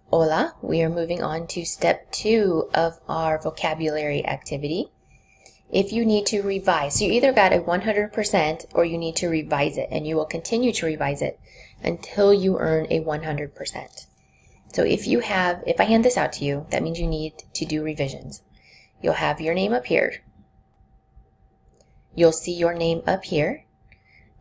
Hola, we are moving on to step 2 of our vocabulary activity. If you need to revise, so you either got a 100% or you need to revise it, and you will continue to revise it until you earn a 100%. So if I hand this out to you, that means you need to do revisions. You'll have your name up here. You'll see your name up here,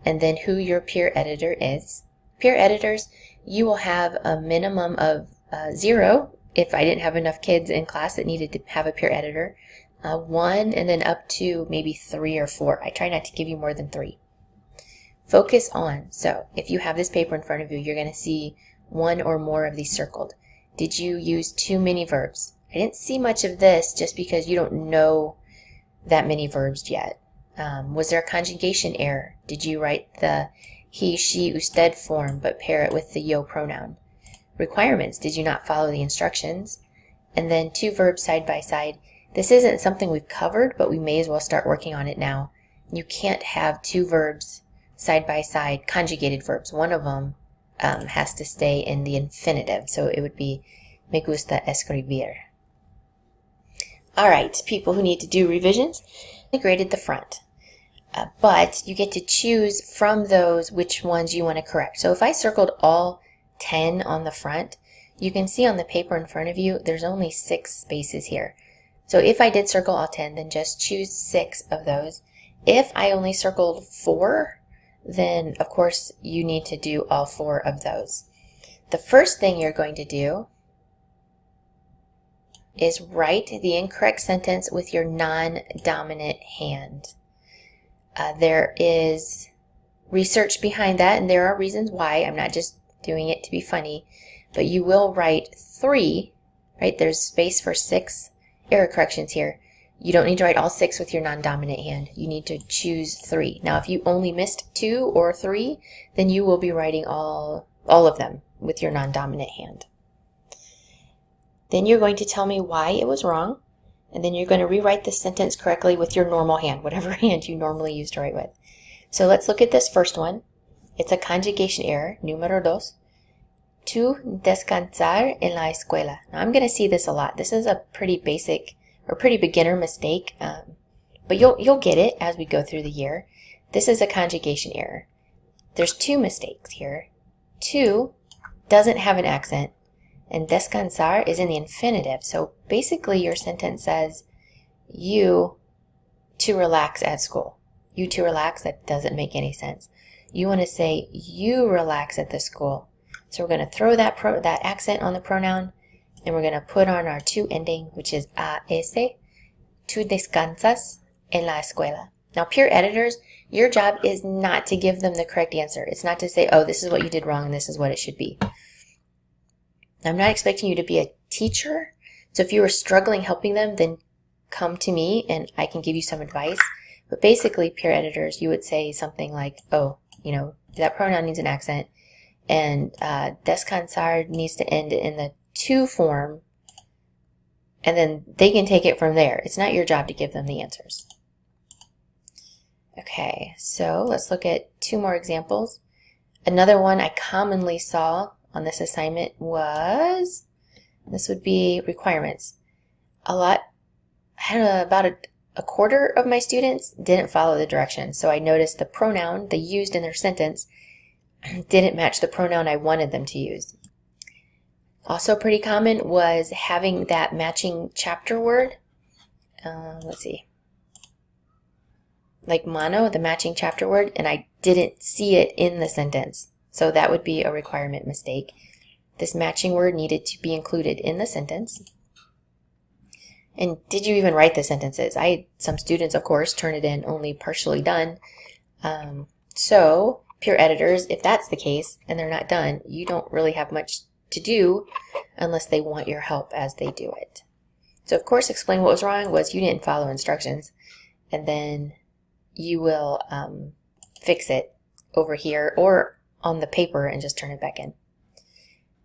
and then who your peer editor is. Peer editors, you will have a minimum of 0 if I didn't have enough kids in class that needed to have a peer editor, 1, and then up to maybe 3 or 4. I try not to give you more than 3. Focus on, so if you have this paper in front of you, you're going to see 1 or more of these circled. Did you use too many verbs? I didn't see much of this just because you don't know that many verbs yet. Was there a conjugation error? Did you write the he, she, usted form but pair it with the yo pronoun? Requirements, did you not follow the instructions? And then 2 verbs side by side. This isn't something we've covered, but we may as well start working on it now. You can't have 2 verbs side by side, conjugated verbs. One of them has to stay in the infinitive, so it would be me gusta escribir. All right, people who need to do revisions, I graded the front. But you get to choose from those which ones you want to correct. So if I circled all 10 on the front, you can see on the paper in front of you, there's only 6 spaces here. So if I did circle all 10, then just choose 6 of those. If I only circled 4, then of course you need to do all 4 of those. The first thing you're going to do is write the incorrect sentence with your non-dominant hand. There is research behind that, and there are reasons why. I'm not just doing it to be funny, but you will write 3, right? There's space for 6 error corrections here. You don't need to write all 6 with your non-dominant hand. You need to choose 3. Now, if you only missed 2 or 3, then you will be writing all of them with your non-dominant hand. Then you're going to tell me why it was wrong, and then you're going to rewrite the sentence correctly with your normal hand, whatever hand you normally use to write with. So let's look at this first one. It's a conjugation error, número 2. Tu descansar en la escuela. Now I'm going to see this a lot. This is a pretty basic or pretty beginner mistake, but you'll get it as we go through the year. This is a conjugation error. There's 2 mistakes here. Tu doesn't have an accent, and descansar is in the infinitive. So basically your sentence says you to relax at school. You to relax, that doesn't make any sense. You want to say you relax at the school. So we're going to throw that accent on the pronoun, and we're going to put on our to ending, which is AS. Tu descansas en la escuela. Now, peer editors, your job is not to give them the correct answer. It's not to say, oh, this is what you did wrong and this is what it should be. I'm not expecting you to be a teacher. So if you were struggling helping them, then come to me and I can give you some advice. But basically, peer editors, you would say something like, oh, that pronoun needs an accent, and descansar needs to end in the to form, and then they can take it from there. It's not your job to give them the answers. Okay, so let's look at 2 more examples. Another one I commonly saw on this assignment was, this would be requirements. I had about a quarter of my students didn't follow the directions. So I noticed the pronoun they used in their sentence didn't match the pronoun I wanted them to use. Also pretty common was having that matching chapter word. Let's see. Like mano, the matching chapter word, and I didn't see it in the sentence. So that would be a requirement mistake. This matching word needed to be included in the sentence. And did you even write the sentences? I had some students, of course, turn it in only partially done. So peer editors, if that's the case and they're not done, you don't really have much to do unless they want your help as they do it. So of course, explain what was wrong was you didn't follow instructions, and then you will fix it over here or on the paper and just turn it back in.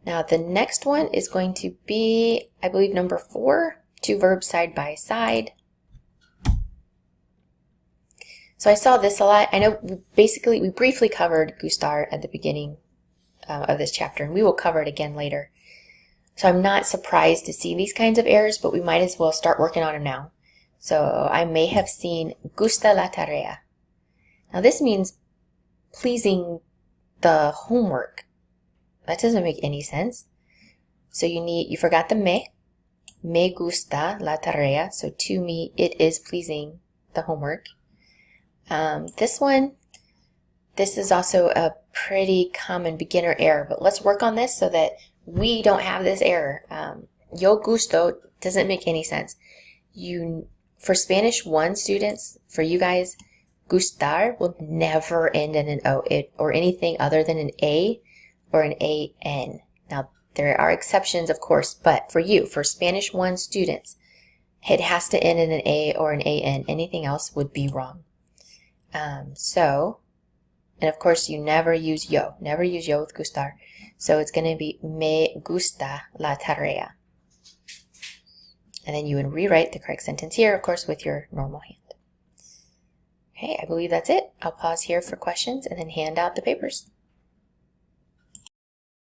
Now the next one is going to be, I believe, number 4, 2 verbs side by side. So I saw this a lot. I know we briefly covered gustar at the beginning of this chapter, and we will cover it again later. So I'm not surprised to see these kinds of errors, but we might as well start working on them now. So I may have seen gusta la tarea. Now this means pleasing the homework. That doesn't make any sense. So you forgot the me gusta la tarea. So to me, it is pleasing the homework. This is also a pretty common beginner error, but let's work on this so that we don't have this error. Yo gusto doesn't make any sense. For Spanish 1 students, for you guys, gustar will never end in an O or anything other than an A or an AN. Now, there are exceptions, of course, but for Spanish 1 students, it has to end in an A or an AN. Anything else would be wrong. And of course, you never use yo. Never use yo with gustar. So it's going to be me gusta la tarea. And then you would rewrite the correct sentence here, of course, with your normal hand. Okay, I believe that's it. I'll pause here for questions and then hand out the papers.